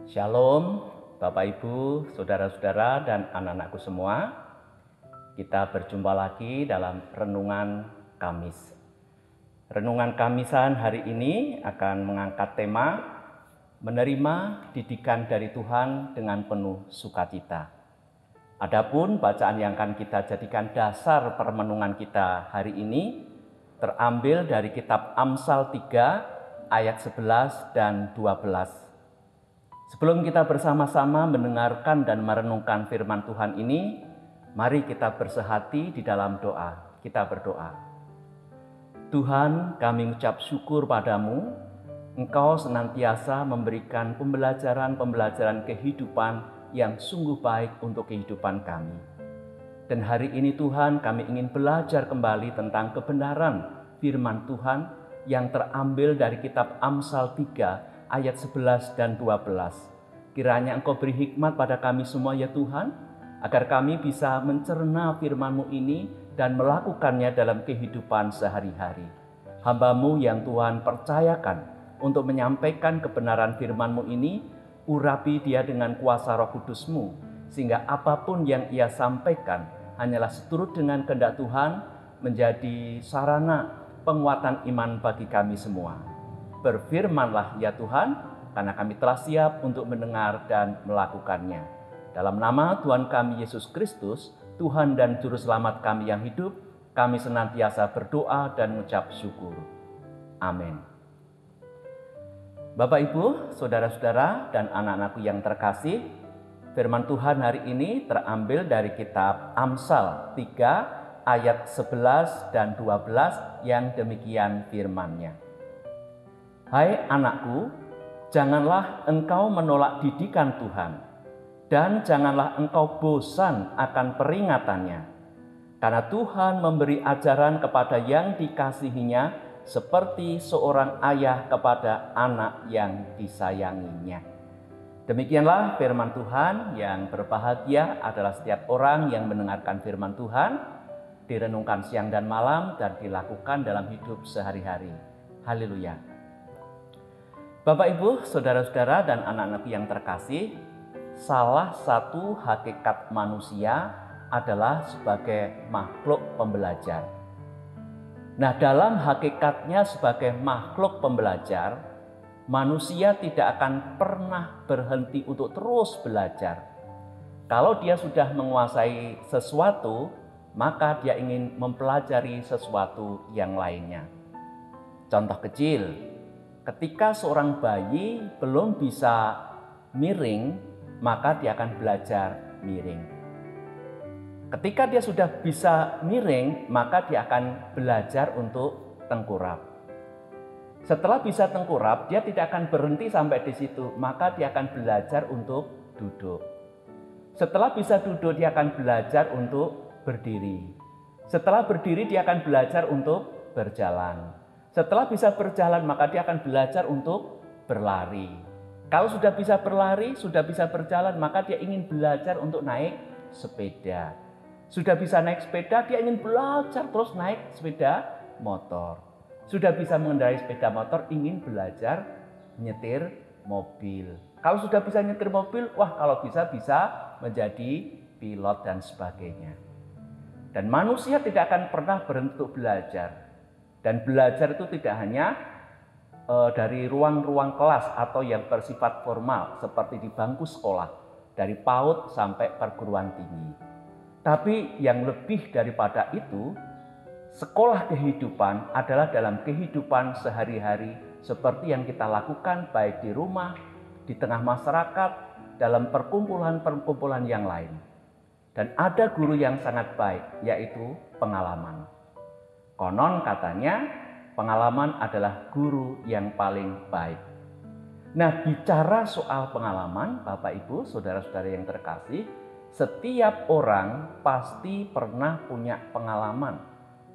Shalom, Bapak Ibu, saudara-saudara dan anak-anakku semua. Kita berjumpa lagi dalam Renungan Kamis. Renungan Kamisan hari ini akan mengangkat tema menerima didikan dari Tuhan dengan penuh sukacita. Adapun bacaan yang akan kita jadikan dasar permenungan kita hari ini terambil dari kitab Amsal 3 ayat 11 dan 12. Sebelum kita bersama-sama mendengarkan dan merenungkan firman Tuhan ini, mari kita bersehati di dalam doa. Kita berdoa. Tuhan, kami ucap syukur padamu, Engkau senantiasa memberikan pembelajaran-pembelajaran kehidupan yang sungguh baik untuk kehidupan kami. Dan hari ini Tuhan, kami ingin belajar kembali tentang kebenaran firman Tuhan yang terambil dari kitab Amsal 3 ayat 11 dan 12. Kiranya Engkau beri hikmat pada kami semua ya Tuhan, agar kami bisa mencerna firman-Mu ini dan melakukannya dalam kehidupan sehari-hari. Hamba-Mu yang Tuhan percayakan untuk menyampaikan kebenaran firman-Mu ini, urapi dia dengan kuasa Roh Kudus-Mu, sehingga apapun yang ia sampaikan hanyalah seturut dengan kehendak Tuhan, menjadi sarana penguatan iman bagi kami semua. Berfirmanlah ya Tuhan, karena kami telah siap untuk mendengar dan melakukannya. Dalam nama Tuhan kami Yesus Kristus, Tuhan dan Juru Selamat kami yang hidup, kami senantiasa berdoa dan mengucap syukur. Amin. Bapak Ibu, saudara-saudara dan anak-anakku yang terkasih, firman Tuhan hari ini terambil dari kitab Amsal 3 ayat 11 dan 12 yang demikian firman-Nya. Hai anakku, janganlah engkau menolak didikan Tuhan, dan janganlah engkau bosan akan peringatannya. Karena Tuhan memberi ajaran kepada yang dikasihinya, seperti seorang ayah kepada anak yang disayanginya. Demikianlah firman Tuhan. Yang berbahagia adalah setiap orang yang mendengarkan firman Tuhan, direnungkan siang dan malam, dan dilakukan dalam hidup sehari-hari. Haleluya. Bapak Ibu, saudara-saudara dan anak-anak yang terkasih, salah satu hakikat manusia adalah sebagai makhluk pembelajar. Nah, dalam hakikatnya sebagai makhluk pembelajar, manusia tidak akan pernah berhenti untuk terus belajar. Kalau dia sudah menguasai sesuatu, maka dia ingin mempelajari sesuatu yang lainnya. Contoh kecil, ketika seorang bayi belum bisa miring, maka dia akan belajar miring. Ketika dia sudah bisa miring, maka dia akan belajar untuk tengkurap. Setelah bisa tengkurap, dia tidak akan berhenti sampai di situ, maka dia akan belajar untuk duduk. Setelah bisa duduk, dia akan belajar untuk berdiri. Setelah berdiri, dia akan belajar untuk berjalan. Setelah bisa berjalan, maka dia akan belajar untuk berlari. Kalau sudah bisa berlari, sudah bisa berjalan, maka dia ingin belajar untuk naik sepeda. Sudah bisa naik sepeda, dia ingin belajar terus naik sepeda motor. Sudah bisa mengendarai sepeda motor, ingin belajar nyetir mobil. Kalau sudah bisa nyetir mobil, wah kalau bisa menjadi pilot dan sebagainya. Dan manusia tidak akan pernah berhenti untuk belajar. Dan belajar itu tidak hanya dari ruang-ruang kelas atau yang bersifat formal seperti di bangku sekolah, dari PAUD sampai perguruan tinggi. Tapi yang lebih daripada itu, sekolah kehidupan adalah dalam kehidupan sehari-hari seperti yang kita lakukan baik di rumah, di tengah masyarakat, dalam perkumpulan-perkumpulan yang lain. Dan ada guru yang sangat baik, yaitu pengalaman. Konon katanya pengalaman adalah guru yang paling baik. Nah, bicara soal pengalaman, Bapak Ibu, saudara-saudara yang terkasih, setiap orang pasti pernah punya pengalaman.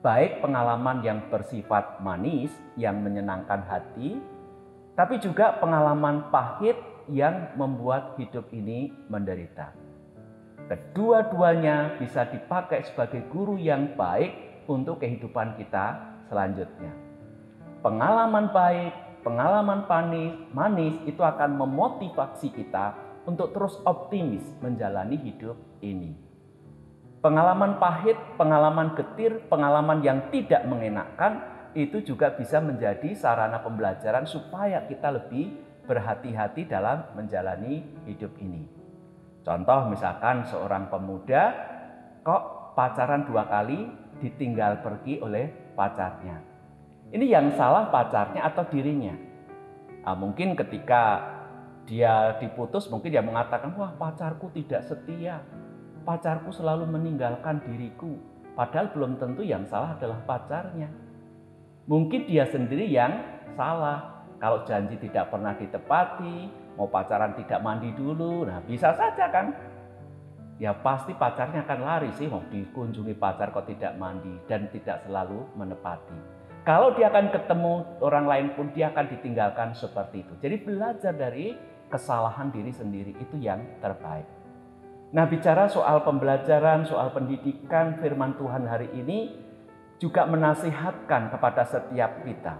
Baik pengalaman yang bersifat manis, yang menyenangkan hati, tapi juga pengalaman pahit yang membuat hidup ini menderita. Kedua-duanya bisa dipakai sebagai guru yang baik untuk kehidupan kita selanjutnya. Pengalaman baik pengalaman manis itu akan memotivasi kita untuk terus optimis menjalani hidup ini. Pengalaman pahit, pengalaman getir, pengalaman yang tidak mengenakan itu juga bisa menjadi sarana pembelajaran supaya kita lebih berhati-hati dalam menjalani hidup ini. Contoh misalkan seorang pemuda kok pacaran 2 kali ditinggal pergi oleh pacarnya. Ini yang salah pacarnya atau dirinya? Mungkin ketika dia diputus mungkin dia mengatakan, wah pacarku tidak setia. Pacarku selalu meninggalkan diriku, padahal belum tentu yang salah adalah pacarnya. Mungkin dia sendiri yang salah. Kalau janji tidak pernah ditepati, mau pacaran tidak mandi dulu, nah bisa saja kan? Ya pasti pacarnya akan lari sih, mau dikunjungi pacar kok tidak mandi dan tidak selalu menepati. Kalau dia akan ketemu orang lain pun dia akan ditinggalkan seperti itu. Jadi belajar dari kesalahan diri sendiri itu yang terbaik. Nah, bicara soal pembelajaran, soal pendidikan, firman Tuhan hari ini juga menasihatkan kepada setiap kita.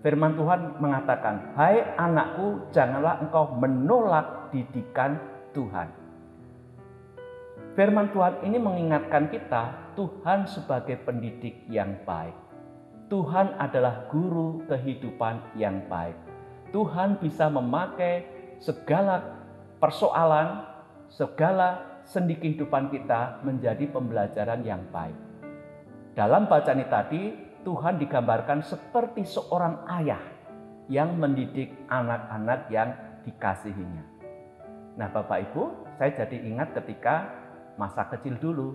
Firman Tuhan mengatakan, hai anakku, janganlah engkau menolak didikan Tuhan. Firman Tuhan ini mengingatkan kita, Tuhan sebagai pendidik yang baik. Tuhan adalah guru kehidupan yang baik. Tuhan bisa memakai segala persoalan, segala sendi kehidupan kita menjadi pembelajaran yang baik. Dalam bacaan ini tadi, Tuhan digambarkan seperti seorang ayah yang mendidik anak-anak yang dikasihinya. Nah Bapak Ibu, saya jadi ingat ketika masa kecil dulu.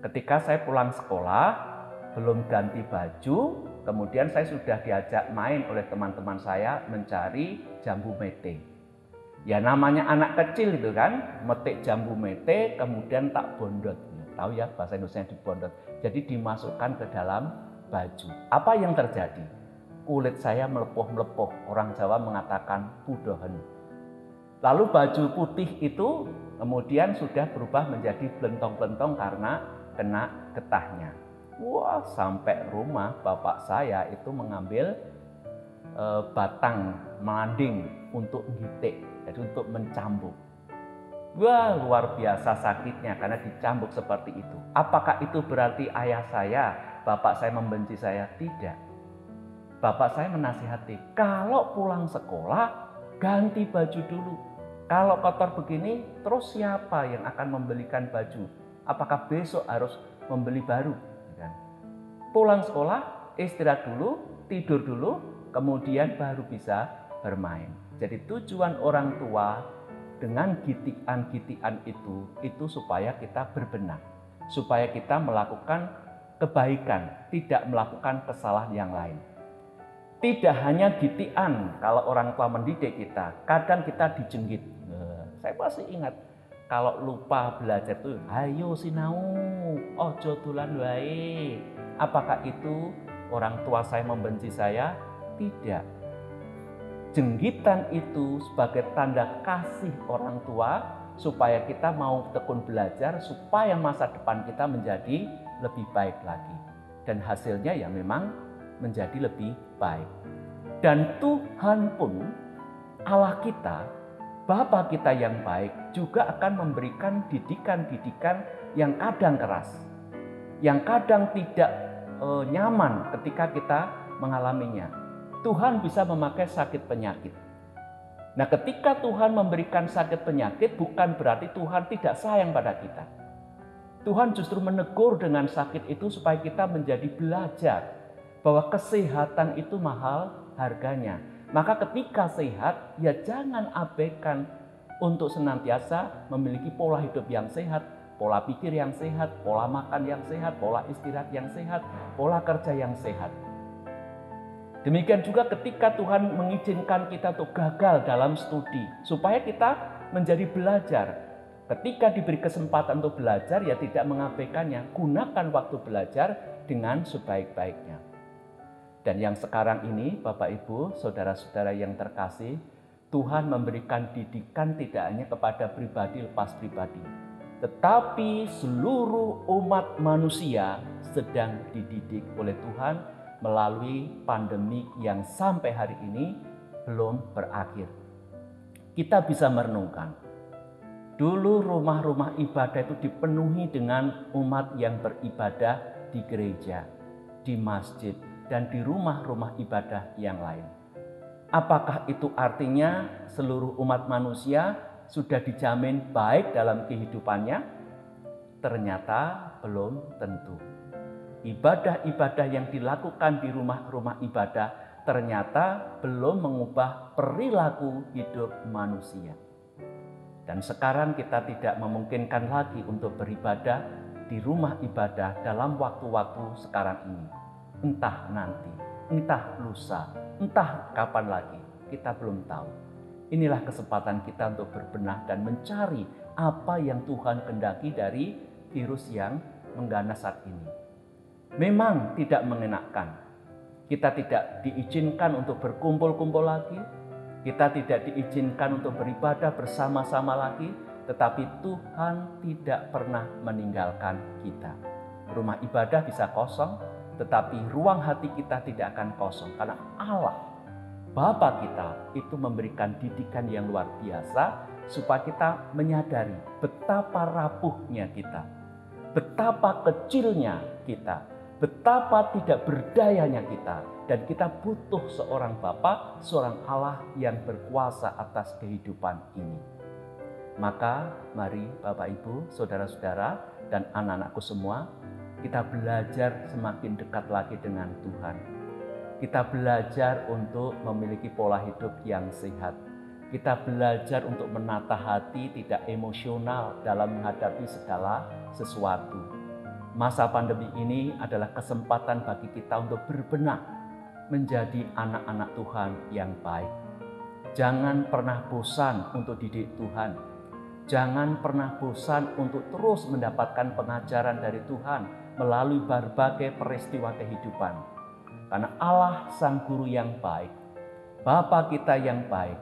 Ketika saya pulang sekolah, belum ganti baju, kemudian saya sudah diajak main oleh teman-teman saya mencari jambu mete. Ya namanya anak kecil itu kan, metik jambu mete kemudian tak bondot. Tahu ya bahasa Indonesia dibondot. Jadi dimasukkan ke dalam baju. Apa yang terjadi? Kulit saya melepuh-melepuh. Orang Jawa mengatakan pudohen. Lalu baju putih itu kemudian sudah berubah menjadi belentong-belentong karena kena getahnya. Wah, sampai rumah bapak saya itu mengambil batang manding untuk gitik, jadi untuk mencambuk. Wah, luar biasa sakitnya karena dicambuk seperti itu. Apakah itu berarti ayah saya, bapak saya membenci saya? Tidak. Bapak saya menasihati, kalau pulang sekolah ganti baju dulu. Kalau kotor begini, terus siapa yang akan membelikan baju? Apakah besok harus membeli baru? Pulang sekolah, istirahat dulu, tidur dulu, kemudian baru bisa bermain. Jadi tujuan orang tua dengan gitian-gitian itu supaya kita berbenah, supaya kita melakukan kebaikan, tidak melakukan kesalahan yang lain. Tidak hanya gitian kalau orang tua mendidik kita, kadang kita dijenggit. Saya masih ingat kalau lupa belajar itu, ayo sinau, ojo dolan wae. Apakah itu orang tua saya membenci saya? Tidak. Jenggitan itu sebagai tanda kasih orang tua supaya kita mau tekun belajar, supaya masa depan kita menjadi lebih baik lagi. Dan hasilnya ya memang menjadi lebih baik. Dan Tuhan pun, Allah kita, Bapa kita yang baik, juga akan memberikan didikan-didikan yang kadang keras, yang kadang tidak nyaman ketika kita mengalaminya. Tuhan bisa memakai sakit penyakit. Nah, ketika Tuhan memberikan sakit penyakit, bukan berarti Tuhan tidak sayang pada kita. Tuhan justru menegur dengan sakit itu supaya kita menjadi belajar bahwa kesehatan itu mahal harganya. Maka ketika sehat, ya jangan abaikan untuk senantiasa memiliki pola hidup yang sehat, pola pikir yang sehat, pola makan yang sehat, pola istirahat yang sehat, pola kerja yang sehat. Demikian juga ketika Tuhan mengizinkan kita untuk gagal dalam studi, supaya kita menjadi belajar. Ketika diberi kesempatan untuk belajar, ya tidak mengabaikannya. Gunakan waktu belajar dengan sebaik-baiknya. Dan yang sekarang ini, Bapak Ibu, saudara-saudara yang terkasih, Tuhan memberikan didikan tidak hanya kepada pribadi lepas pribadi, tetapi seluruh umat manusia sedang dididik oleh Tuhan melalui pandemi yang sampai hari ini belum berakhir. Kita bisa merenungkan, dulu rumah-rumah ibadah itu dipenuhi dengan umat yang beribadah di gereja, di masjid, dan di rumah-rumah ibadah yang lain. Apakah itu artinya seluruh umat manusia sudah dijamin baik dalam kehidupannya? Ternyata belum tentu. Ibadah-ibadah yang dilakukan di rumah-rumah ibadah ternyata belum mengubah perilaku hidup manusia. Dan sekarang kita tidak memungkinkan lagi untuk beribadah di rumah ibadah dalam waktu-waktu sekarang ini. Entah nanti, entah lusa, entah kapan lagi, kita belum tahu. Inilah kesempatan kita untuk berbenah dan mencari apa yang Tuhan kehendaki dari virus yang mengganas saat ini. Memang tidak mengenakan. Kita tidak diizinkan untuk berkumpul-kumpul lagi. Kita tidak diizinkan untuk beribadah bersama-sama lagi. Tetapi Tuhan tidak pernah meninggalkan kita. Rumah ibadah bisa kosong, tetapi ruang hati kita tidak akan kosong. Karena Allah, Bapa kita, itu memberikan didikan yang luar biasa supaya kita menyadari betapa rapuhnya kita, betapa kecilnya kita, betapa tidak berdayanya kita, dan kita butuh seorang Bapa, seorang Allah yang berkuasa atas kehidupan ini. Maka mari Bapak Ibu, saudara-saudara, dan anak-anakku semua, kita belajar semakin dekat lagi dengan Tuhan. Kita belajar untuk memiliki pola hidup yang sehat. Kita belajar untuk menata hati tidak emosional dalam menghadapi segala sesuatu. Masa pandemi ini adalah kesempatan bagi kita untuk berbenah menjadi anak-anak Tuhan yang baik. Jangan pernah bosan untuk didik Tuhan. Jangan pernah bosan untuk terus mendapatkan pengajaran dari Tuhan melalui berbagai peristiwa kehidupan. Karena Allah Sang Guru yang baik, Bapa kita yang baik,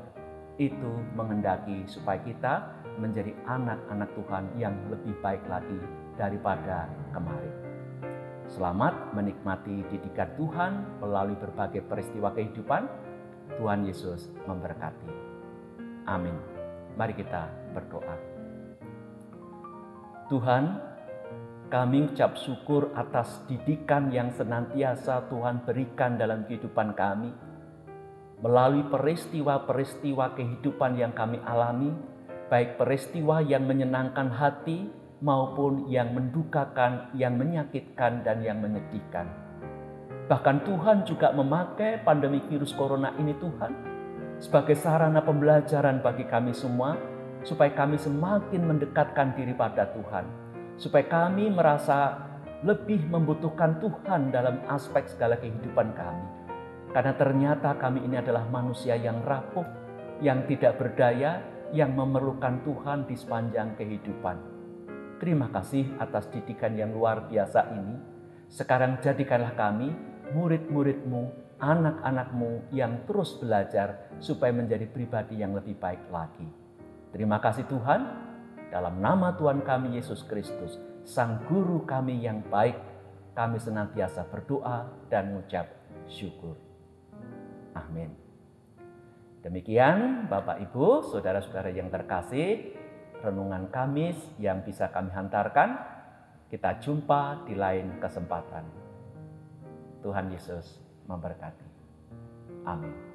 itu menghendaki supaya kita menjadi anak-anak Tuhan yang lebih baik lagi daripada kemarin. Selamat menikmati didikan Tuhan melalui berbagai peristiwa kehidupan. Tuhan Yesus memberkati. Amin. Mari kita berdoa. Tuhan, kami ucap syukur atas didikan yang senantiasa Tuhan berikan dalam kehidupan kami. Melalui peristiwa-peristiwa kehidupan yang kami alami, baik peristiwa yang menyenangkan hati maupun yang mendukakan, yang menyakitkan, dan yang menyedihkan. Bahkan Tuhan juga memakai pandemi virus corona ini Tuhan sebagai sarana pembelajaran bagi kami semua, supaya kami semakin mendekatkan diri pada Tuhan, supaya kami merasa lebih membutuhkan Tuhan dalam aspek segala kehidupan kami. Karena ternyata kami ini adalah manusia yang rapuh, yang tidak berdaya, yang memerlukan Tuhan di sepanjang kehidupan. Terima kasih atas didikan yang luar biasa ini. Sekarang jadikanlah kami murid-murid-Mu, anak-anak-Mu yang terus belajar supaya menjadi pribadi yang lebih baik lagi. Terima kasih Tuhan, dalam nama Tuhan kami Yesus Kristus, Sang Guru kami yang baik, kami senantiasa berdoa dan mengucap syukur. Amin. Demikian Bapak Ibu, saudara-saudara yang terkasih, renungan Kamis yang bisa kami hantarkan. Kita jumpa di lain kesempatan. Tuhan Yesus memberkati. Amin.